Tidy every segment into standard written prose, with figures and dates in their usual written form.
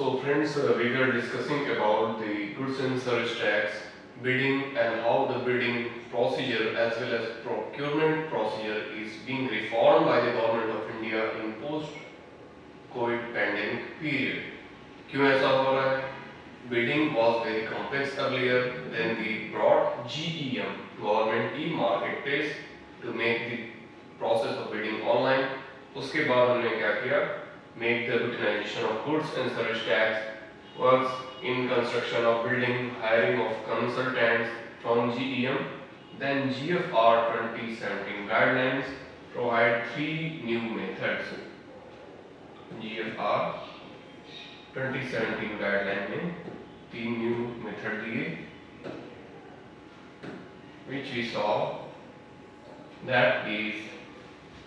So friends, we were discussing about the goods and service tax, bidding, and how the bidding procedure as well as procurement procedure is being reformed by the government of India in post-COVID pandemic period. क्यों ऐसा हो रहा है? Bidding was very complex earlier, then we brought GEM, Government E-Marketplace, to make the process of bidding online. उसके बाद हमने क्या किया? Make the utilization of goods and service tax works in construction of building, hiring of consultants from GEM. Then GFR 2017 guidelines provide three new methods. GFR 2017 guideline में तीन new method दिए, which we saw that is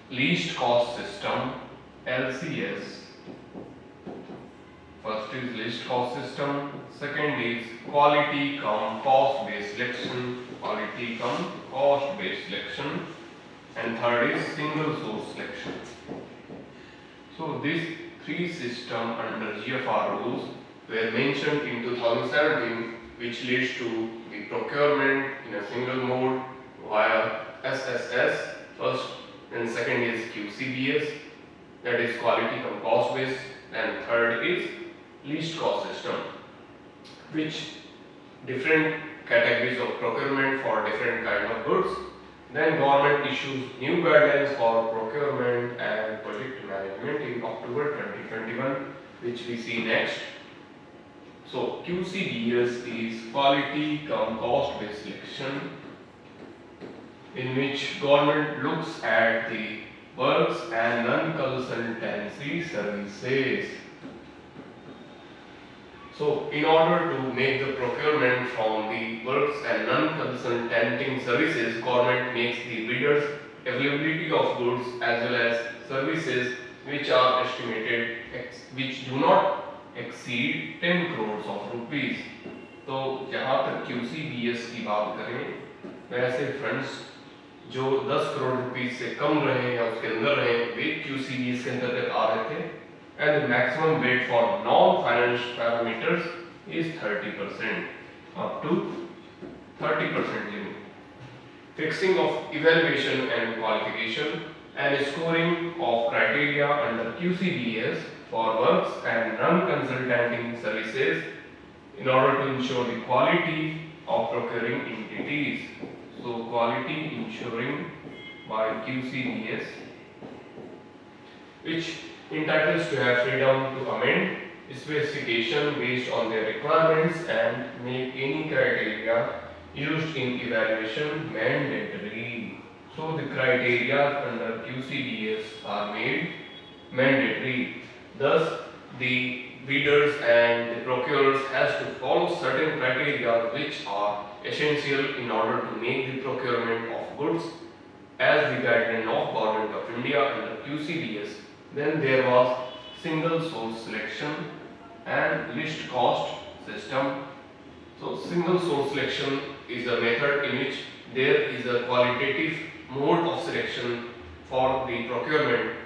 least cost system LCS. First is least cost system, second is quality cum cost based selection, and third is single source selection. So these three systems under GFR rules were mentioned in 2017, which leads to the procurement in a single mode via SSS first, and second is QCBS, that is quality cum cost based, and third is least cost system, which different categories of procurement for different kind of goods. Then government issues new guidelines for procurement and project management in October 2021, which we see next. So QCBS is quality cum cost based selection, in which government looks at the works and non-consultancy services. So in order to make the procurement from the works and non-consulting services, government makes the bidders availability of goods as well as services which are estimated, which do not exceed 10 crores of rupees. तो जहाँ तक QCBS की बात करें, वैसे friends जो 10 crore rupees से कम रहे या उसके अंदर रहे, वे QCBS के अंतर्गत आ रहे थे. And the maximum bid for non-financial parameters is 30%, up to 30% limit. Fixing of evaluation and qualification and scoring of criteria under QCBS for works and non-consulting services in order to ensure the quality of procuring entities. So quality ensuring by QCBS, which entitles to have freedom to amend specification based on their requirements and make any criteria used in evaluation mandatory. So the criteria under QCBS are made mandatory. Thus the bidders and the procurers has to follow certain criteria which are essential in order to make the procurement of goods as the guideline of Government of India under QCBS. Then there was single source selection and least cost system. So single source selection is a method in which there is a qualitative mode of selection for the procurement.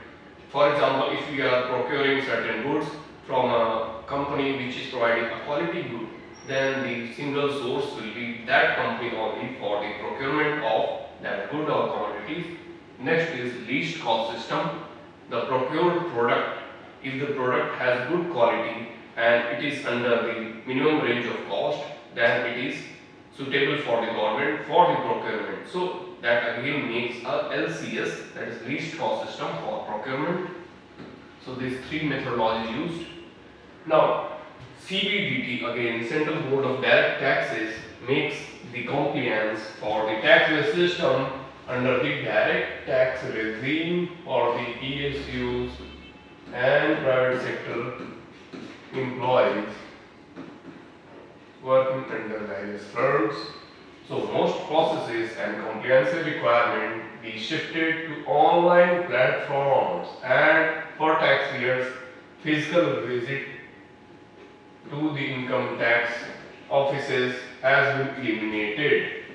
For example, if we are procuring certain goods from a company which is providing a quality good, then the single source will be that company only for the procurement of that good or commodities. Next is least cost system. The procured product, if the product has good quality and it is under the minimum range of cost, then it is suitable for the government for the procurement. So that again makes a LCS, that is least cost system for procurement. So these three methodologies used. Now CBDT, again Central Board of Direct Taxes, makes the compliance for the tax system under the direct tax regime for the PSUs and private sector employees working under various firms. So most processes and compliance requirement be shifted to online platforms, and for taxpayers, physical visit to the income tax offices has been eliminated.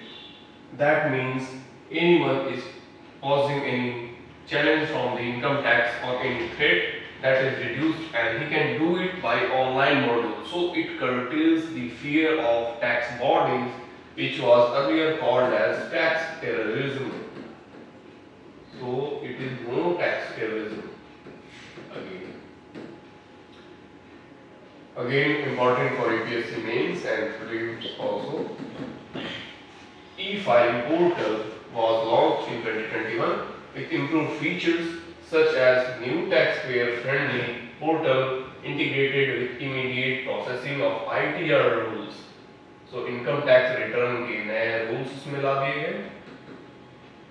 That means anyone is posing any challenge from the income tax or any threat, that is reduced, and he can do it by online module. So it curtails the fear of tax bodies, which was earlier called as tax terrorism. So it is no tax terrorism again. Again, important for UPSC mains and prelims also. E-filing portal was launched in 2021 with improved features such as new taxpayer-friendly portal integrated with immediate processing of ITR rules. So income tax return के नए rules उसमें ला दिए गए,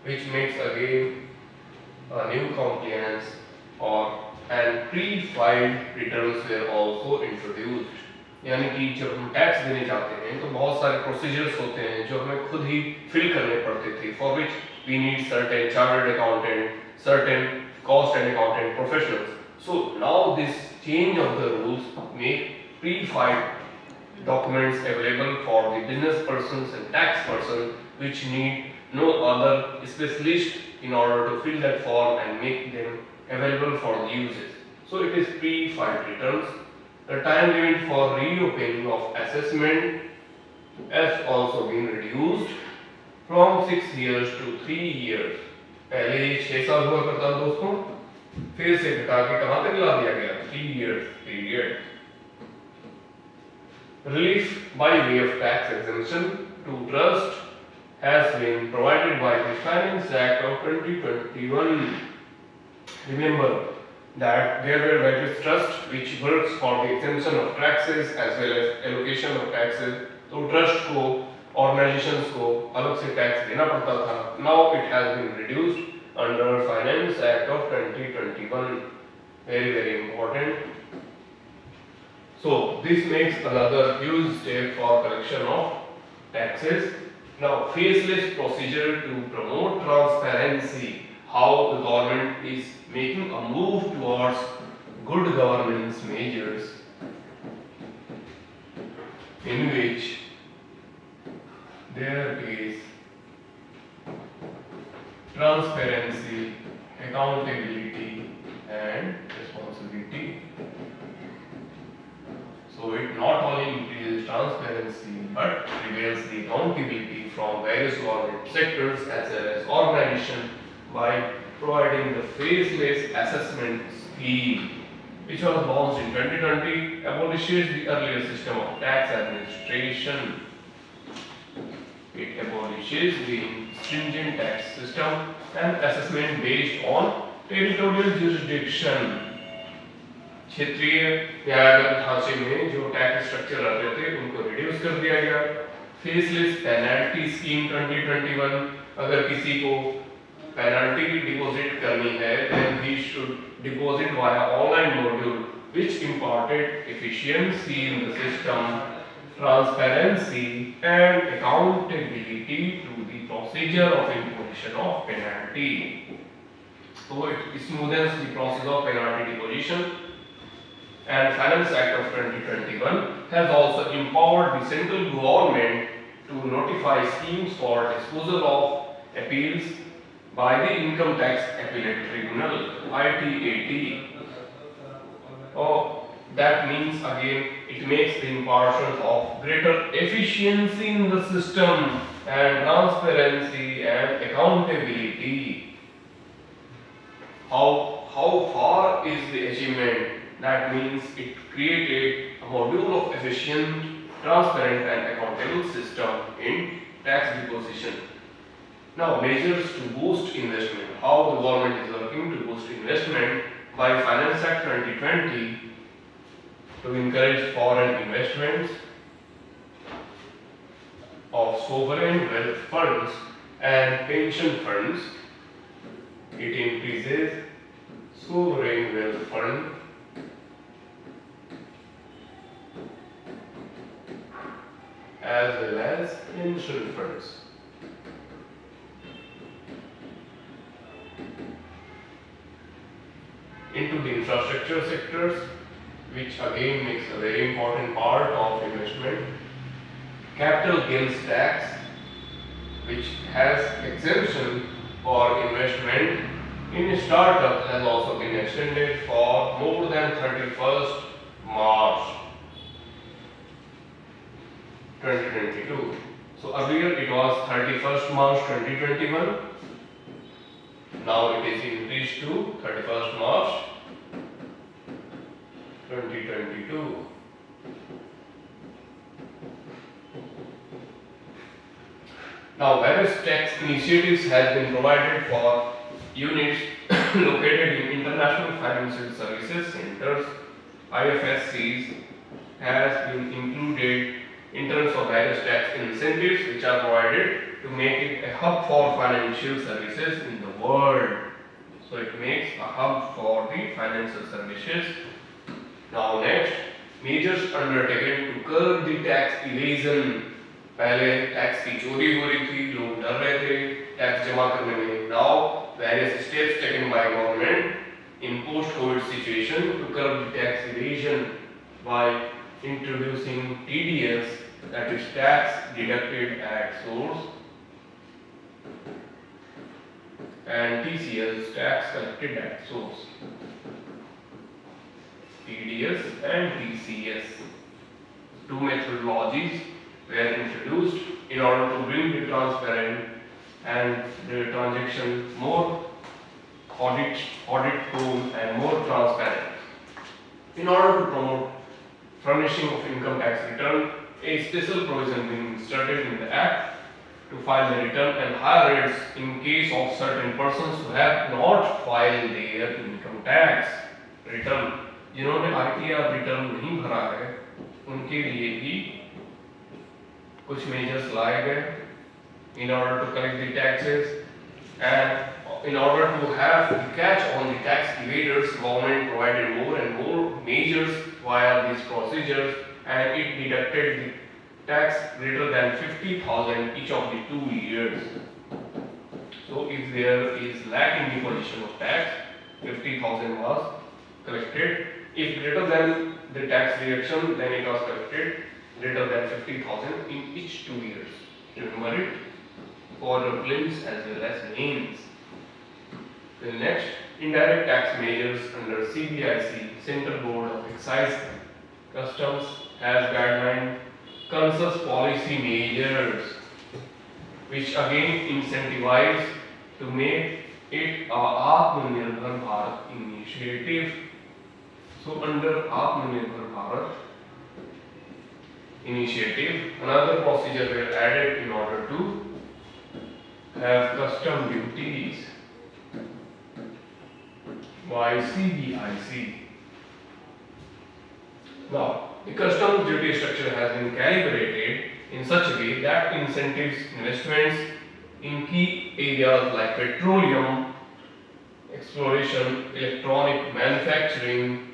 which makes again a new compliance and pre-filed returns were also introduced. यानी कि जब हम tax देने जाते हैं तो बहुत सारे प्रोसीजर्स होते हैं जो हमें खुद ही फिल करने पड़ते थे, for which we need certain chartered accountant, certain cost and accountant professionals. So now this change of the rules make pre-filed documents available for the business persons and tax person, which need no other specialist in order to fill that form and make them available for the users. So it is pre-filed returns. The time limit for reopening of assessment has also been reduced from 6 years to 3 years. पहले 6 साल हुआ करता था दोस्तों, फिर से घटा के कहां तक ला दिया गया, 3 years period. Relief by way of tax exemption to trust has been provided by the Finance Act of 2021. Remember that there were various trusts which works for the exemption of taxes as well as allocation of taxes. तो trust को organizations को अलग से tax देना पड़ता था. Now it has been reduced under Finance Act of 2021. Very important. So this makes another huge step for collection of taxes. Now faceless procedure to promote transparency. How the government is making a move towards good governance measures in which there is transparency, accountability and responsibility. So it not only increases transparency but reveals the accountability from various government sectors as well as organizations by providing the faceless assessment scheme, which was launched in 2020, abolishes the earlier system of tax administration. It abolishes the stringent tax system and assessment based on territorial jurisdiction. क्षेत्रीय न्यायालय ढांचे में जो tax structure रहते थे उनको reduce कर दिया गया. फेसलेस पेनल्टी स्कीम 2021, अगर किसी को पेनल्टी डिपॉजिट करनी है then he should deposit via online module, which imparted efficiency in the system, transparency and accountability to the procedure of imposition of penalty. So it smoothens the process of penalty deposition. And Finance Act of 2021 has also empowered the central government to notify schemes for disposal of appeals by the Income Tax Appellate Tribunal (ITAT). That means again it makes the impartial of greater efficiency in the system and transparency and accountability. How far is the achievement? That means it created a module of efficient, transparent and accountable system in tax deposition. Now measures to boost investment. How the government is working to boost investment by Finance Act 2020 to encourage foreign investments of sovereign wealth funds and pension funds. It increases sovereign wealth fund as well as pension funds. Into the infrastructure sectors, which again makes a very important part of investment. Capital gains tax, which has exemption for investment in startup, has also been been extended for more than 31st March 2022. So earlier it was 31st March 2021. Now it is increased to 31st March 2022. Now various tax initiatives have been provided for units located in International Financial Services Centers. IFSCs has been included in terms of various tax incentives which are provided to make it a hub for financial services in the world. So it makes a hub for the financial services. Now next, measures undertaken to curb the tax evasion. पहले tax की चोरी हो रही थी, लोग डर रहे थे टैक्स जमा करने में. Now various steps taken by government in post-COVID situation to curb the tax evasion by introducing TDS, that is tax deducted at source, and TCS, tax collected at source. TDS and TCS, two methodologies were introduced in order to bring the transparent and the transaction more audit prone and more transparent. In order to promote furnishing of income tax return, a special provision being inserted in the Act to file the return and higher rates in case of certain persons who have not filed their income tax return. जिन्होंने ITR return नहीं भरा है उनके लिए भी कुछ measures लाए गए in order to collect the taxes, and in order to have the catch on the tax evaders, government provided more and more measures via these procedures, and it deducted the tax greater than 50,000 each of the 2 years. So if there is lack in the collection of tax, 50,000 was collected. If greater than the tax deduction, then it was collected greater than 50,000 in each 2 years. Remember it for claims as well as names. The next, indirect tax measures under CBIC, Central Board of Excise Customs, has guideline consensus policy measures which again incentivize to make it a Atmanirbhar Bharat initiative. So under Atmanirbhar Bharat initiative, another procedure were added in order to have custom duties by CBIC. Now, the customs duty structure has been calibrated in such a way that incentives investments in key areas like petroleum, exploration, electronic manufacturing,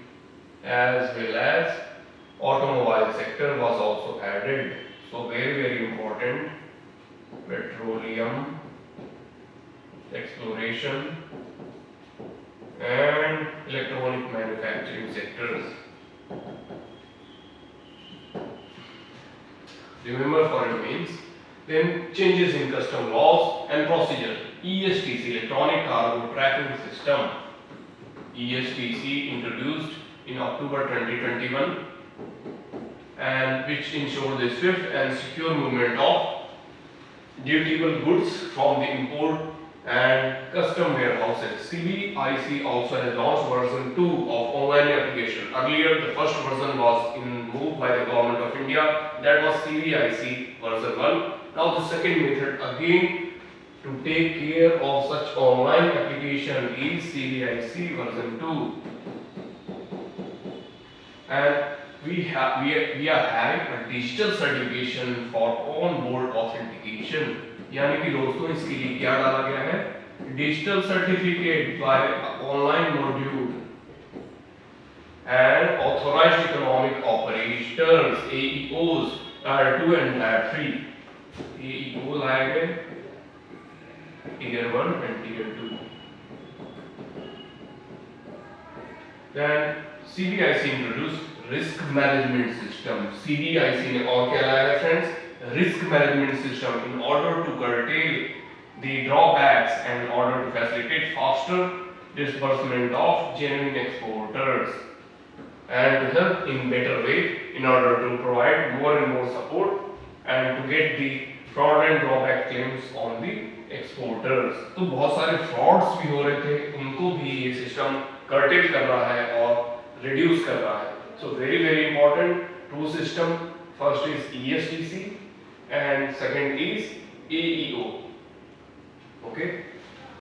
as well as automobile sector was also added. So very important, petroleum, exploration and electronic manufacturing sectors. Remember foreign means. Then changes in custom laws and procedure. ESTC, electronic cargo tracking system. ESTC introduced in October 2021, and which ensure the swift and secure movement of dutiable goods from the import and custom warehouses. CBIC also has launched version 2 of online application. Earlier the first version was moved by the government of India, that was CBIC version 1. Now the second method again to take care of such online application is CBIC version 2. And we are having a digital certification for on-board authentication. यानी कि दोस्तों इसके लिए क्या डाला गया है? Digital certificate by online module and authorized economic operators AEOs Tier 2 and Tier 3. AEO लाए गए Tier 1 and Tier 2. Then CBIC introduced risk management system. CBIC ने और क्या लाया है friends? Risk management system in order to curtail the drawbacks and in order to facilitate faster disbursement of genuine exporters, and to help in better way in order to provide more and more support and to get the fraud and drawback claims on the exporters. तो बहुत सारे frauds भी हो रहे थे, उनको भी ये सिस्टम curtail कर रहा है और reduce कर रहा है. So very important two system. First is ESTC and second is AEO. Okay.